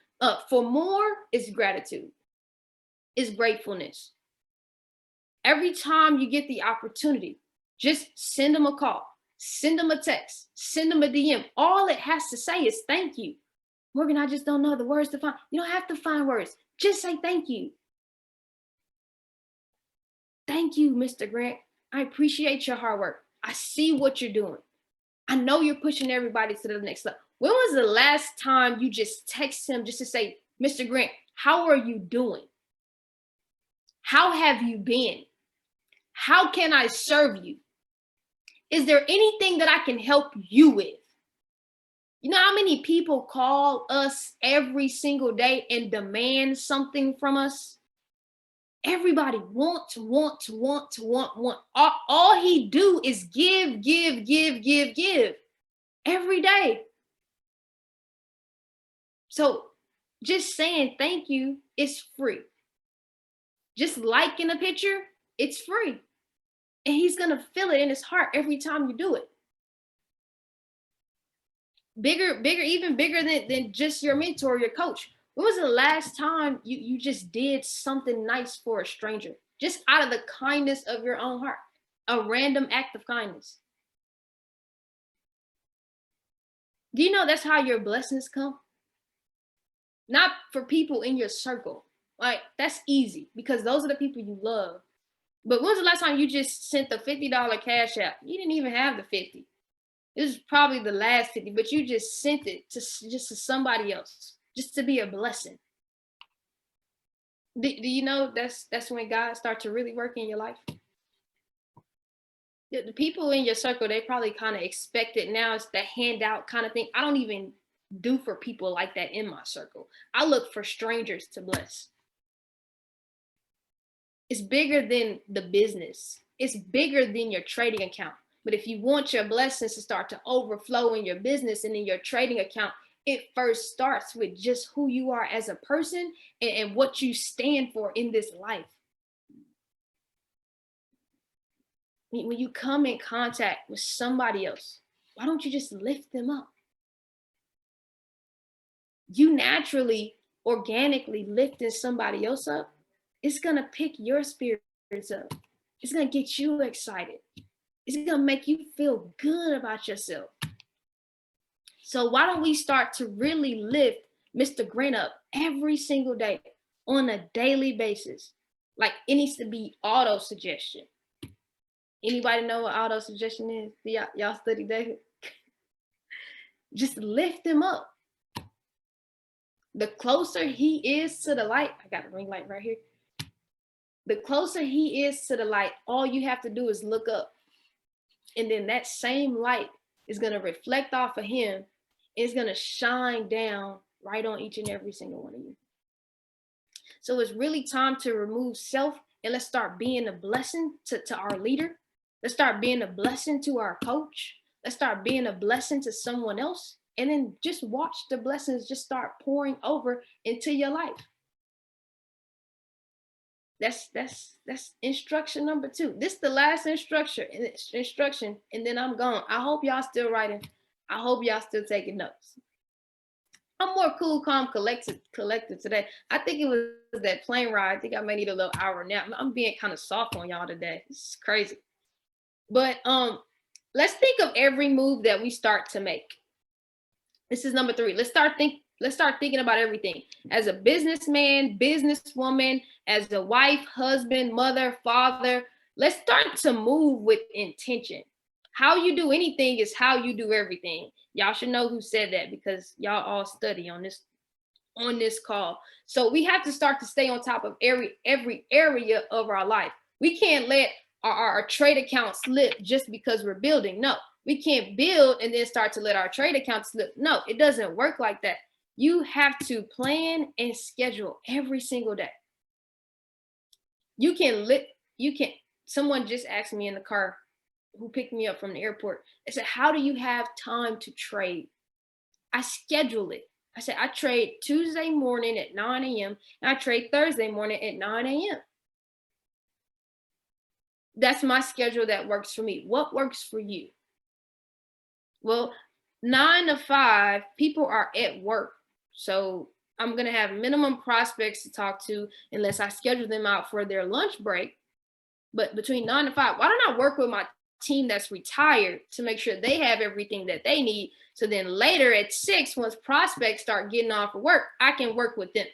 for more is gratitude, is gratefulness. Every time you get the opportunity, just send them a call, send them a text, send them a DM. All it has to say is thank you. Morgan, I just don't know the words to find. You don't have to find words. Just say thank you. Thank you, Mr. Grant. I appreciate your hard work. I see what you're doing. I know you're pushing everybody to the next level. When was the last time you just text him just to say, Mr. Grant, how are you doing? How have you been? How can I serve you? Is there anything that I can help you with? You know how many people call us every single day and demand something from us? Everybody want. All he do is give every day. So just saying thank you is free. Just liking a picture, it's free. And he's gonna feel it in his heart every time you do it. Bigger, even bigger than just your mentor, your coach. When was the last time you just did something nice for a stranger? Just out of the kindness of your own heart. A random act of kindness. Do you know that's how your blessings come? Not for people in your circle. Like, that's easy, because those are the people you love. But when was the last time you just sent the $50 cash app? You didn't even have the 50. It was probably the last 50, but you just sent it to somebody else, just to be a blessing. Do you know that's when God starts to really work in your life? The people in your circle, they probably kind of expect it now. It's the handout kind of thing. I don't even do for people like that in my circle. I look for strangers to bless. It's bigger than the business. It's bigger than your trading account. But if you want your blessings to start to overflow in your business and in your trading account, it first starts with just who you are as a person and what you stand for in this life. When you come in contact with somebody else, why don't you just lift them up? You naturally, organically lifting somebody else up, it's going to pick your spirits up. It's going to get you excited. It's going to make you feel good about yourself. So why don't we start to really lift Mr. Grant up every single day on a daily basis? Like, it needs to be auto suggestion. Anybody know what auto suggestion is? Y'all study that? Just lift him up. The closer he is to the light, I got a ring light right here. The closer he is to the light, all you have to do is look up. And then that same light is going to reflect off of him. It's going to shine down right on each and every single one of you. So it's really time to remove self and let's start being a blessing to our leader. Let's start being a blessing to our coach. Let's start being a blessing to someone else. And then just watch the blessings just start pouring over into your life. That's instruction number 2. This is the last instruction, and then I'm gone. I hope y'all still writing. I hope y'all still taking notes. I'm more cool, calm, collected today. I think it was that plane ride. I think I may need a little hour nap. I'm being kind of soft on y'all today. It's crazy. But let's think of every move that we start to make. This is number 3. Let's start thinking about everything. As a businessman, businesswoman, as a wife, husband, mother, father, let's start to move with intention. How you do anything is how you do everything. Y'all should know who said that because y'all all study on this call. So we have to start to stay on top of every area of our life. We can't let our trade account slip just because we're building. No, we can't build and then start to let our trade account slip. No, it doesn't work like that. You have to plan and schedule every single day. Someone just asked me in the car who picked me up from the airport. They said, how do you have time to trade? I schedule it. I said, I trade Tuesday morning at 9 a.m. and I trade Thursday morning at 9 a.m. That's my schedule that works for me. What works for you? Well, 9 to 5, people are at work. So I'm going to have minimum prospects to talk to unless I schedule them out for their lunch break. But between 9 to 5, why don't I work with my team that's retired to make sure they have everything that they need? So then later at 6, once prospects start getting off of work, I can work with them.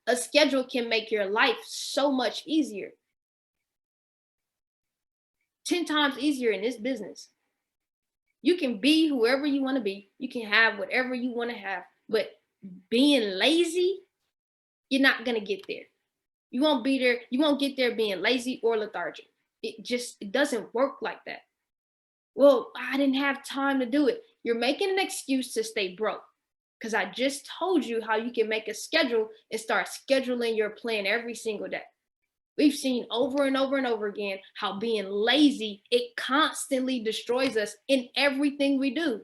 A schedule can make your life so much easier. 10 times easier in this business. You can be whoever you want to be. You can have whatever you want to have. But being lazy, you're not going to get there. You won't be there. You won't get there being lazy or lethargic. It doesn't work like that. Well, I didn't have time to do it. You're making an excuse to stay broke. Because I just told you how you can make a schedule and start scheduling your plan every single day. We've seen over and over and over again how being lazy, it constantly destroys us in everything we do.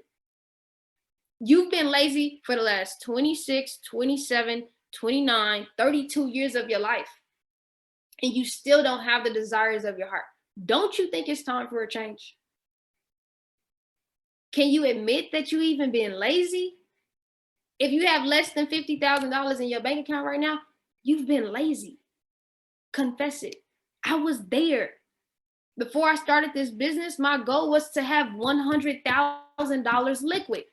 You've been lazy for the last 26, 27, 29, 32 years of your life, and you still don't have the desires of your heart. Don't you think it's time for a change? Can you admit that you even been lazy? If you have less than $50,000 in your bank account right now, you've been lazy. Confess it. I was there. Before I started this business, my goal was to have $100,000 liquid.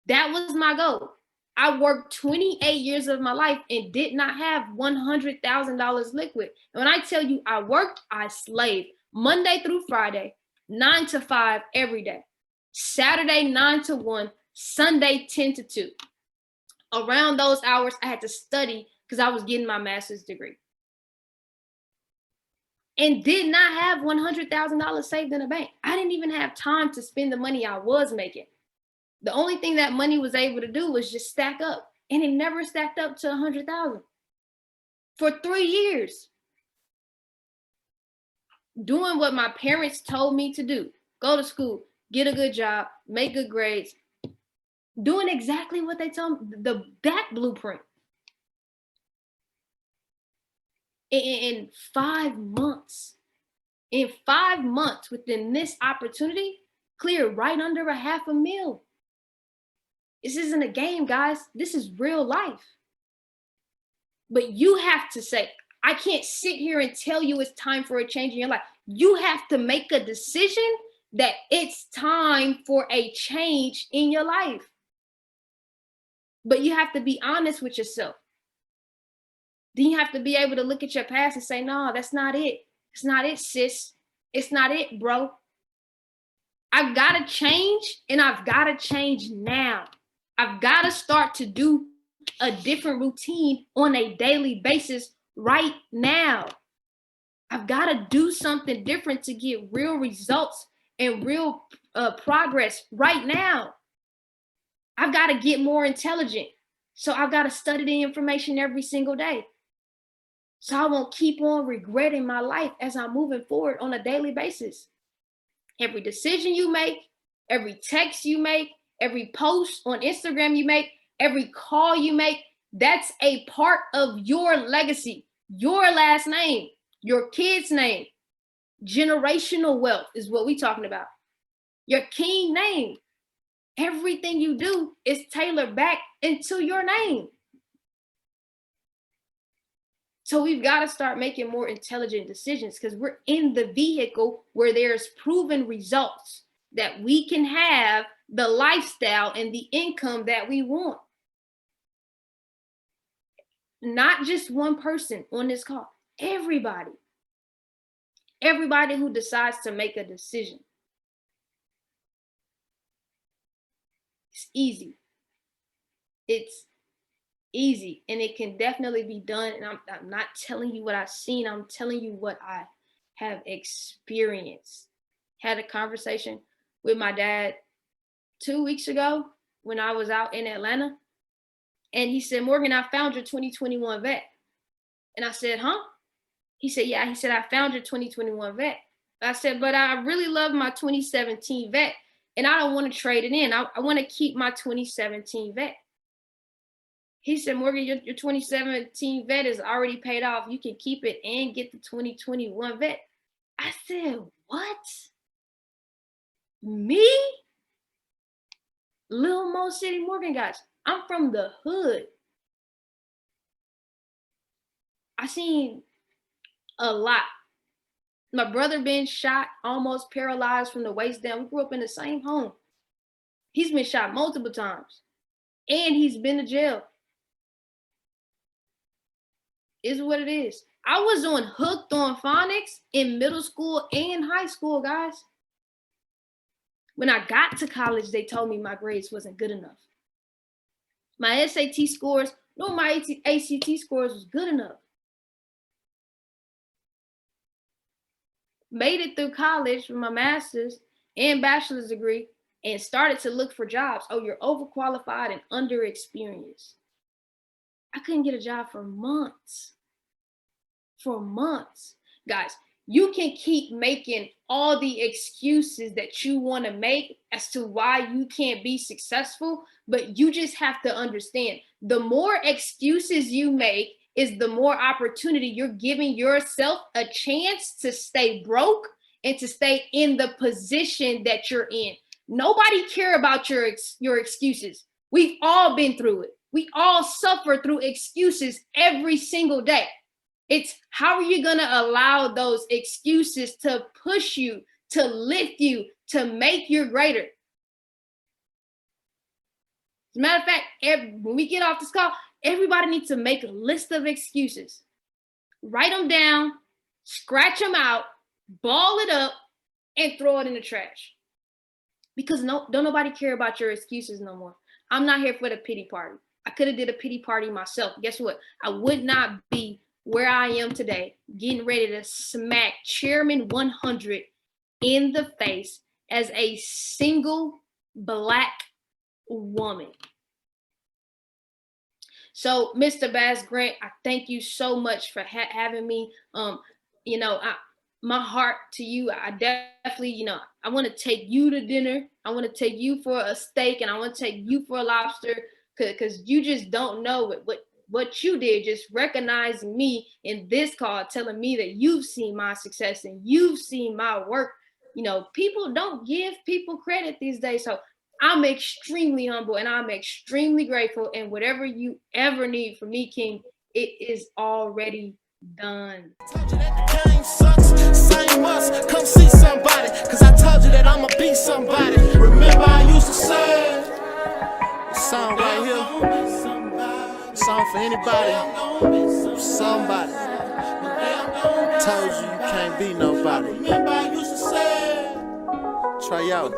That was my goal. I worked 28 years of my life and did not have $100,000 liquid. And when I tell you I worked, I slaved Monday through Friday, 9 to 5 every day. Saturday, 9 to 1, Sunday, 10 to 2. Around those hours, I had to study because I was getting my master's degree. And did not have $100,000 saved in the bank. I didn't even have time to spend the money I was making. The only thing that money was able to do was just stack up. And it never stacked up to $100,000 for 3 years. doing what my parents told me to do. Go to school, get a good job, make good grades, doing exactly what they told me, that blueprint. In 5 months, within this opportunity, clear right under $500,000. This isn't a game, guys. This is real life. But you have to say, I can't sit here and tell you it's time for a change in your life. You have to make a decision that it's time for a change in your life. But you have to be honest with yourself. Then you have to be able to look at your past and say, no, that's not it. It's not it, sis. It's not it, bro. I've got to change, and I've got to change now. I've got to start to do a different routine on a daily basis right now. I've got to do something different to get real results and real progress right now. I've got to get more intelligent. So I've got to study the information every single day. So I won't keep on regretting my life as I'm moving forward on a daily basis. Every decision you make, every text you make, every post on Instagram you make, every call you make, that's a part of your legacy, your last name, your kid's name. Generational wealth is what we're talking about. Your king name. Everything you do is tailored back into your name. So we've got to start making more intelligent decisions, because we're in the vehicle where there's proven results that we can have the lifestyle and the income that we want. Not just one person on this call, everybody. Everybody who decides to make a decision. It's easy. It's easy, and it can definitely be done. And I'm not telling you what I've seen. I'm telling you what I have experienced. Had a conversation with my dad 2 weeks ago when I was out in Atlanta. And he said, Morgan, I found your 2021 vet. And I said, huh? He said, yeah. He said, I found your 2021 vet. I said, but I really love my 2017 vet, and I don't want to trade it in. I want to keep my 2017 vet. He said, Morgan, your 2017 vet is already paid off. You can keep it and get the 2021 vet. I said, what? Me? Little Mo City, Morgan, guys. I'm from the hood. I seen a lot. My brother been shot, almost paralyzed from the waist down. We grew up in the same home. He's been shot multiple times, and he's been to jail. Is what it is. I was hooked on phonics in middle school and high school, guys. When I got to college, they told me my grades wasn't good enough. My SAT scores, no, my ACT scores was good enough. Made it through college with my master's and bachelor's degree and started to look for jobs. Oh, you're overqualified and underexperienced. I couldn't get a job for months. For months. Guys, you can keep making all the excuses that you want to make as to why you can't be successful, but you just have to understand, the more excuses you make is the more opportunity you're giving yourself a chance to stay broke and to stay in the position that you're in. Nobody care about your excuses. We've all been through it. We all suffer through excuses every single day. It's how are you going to allow those excuses to push you, to lift you, to make you greater? As a matter of fact, when we get off this call, everybody needs to make a list of excuses. Write them down, scratch them out, ball it up, and throw it in the trash. Because don't nobody care about your excuses no more. I'm not here for the pity party. I could have did a pity party myself. Guess what? I would not be where I am today, getting ready to smack Chairman 100 in the face as a single Black woman. So, Mr. Bass Grant, I thank you so much for having me. my heart to you. I definitely, I want to take you to dinner. I want to take you for a steak, and I want to take you for a lobster, because you just don't know what you did. Just recognizing me in this call, telling me that you've seen my success and you've seen my work. People don't give people credit these days. So I'm extremely humble and I'm extremely grateful. And whatever you ever need from me, King, it is already done. Game sucks, same must come see somebody, cause I told you that I'ma be somebody. Remember I used to say, song right here, song for anybody, somebody. Told you you can't be nobody. Remember I used to say, Trayo.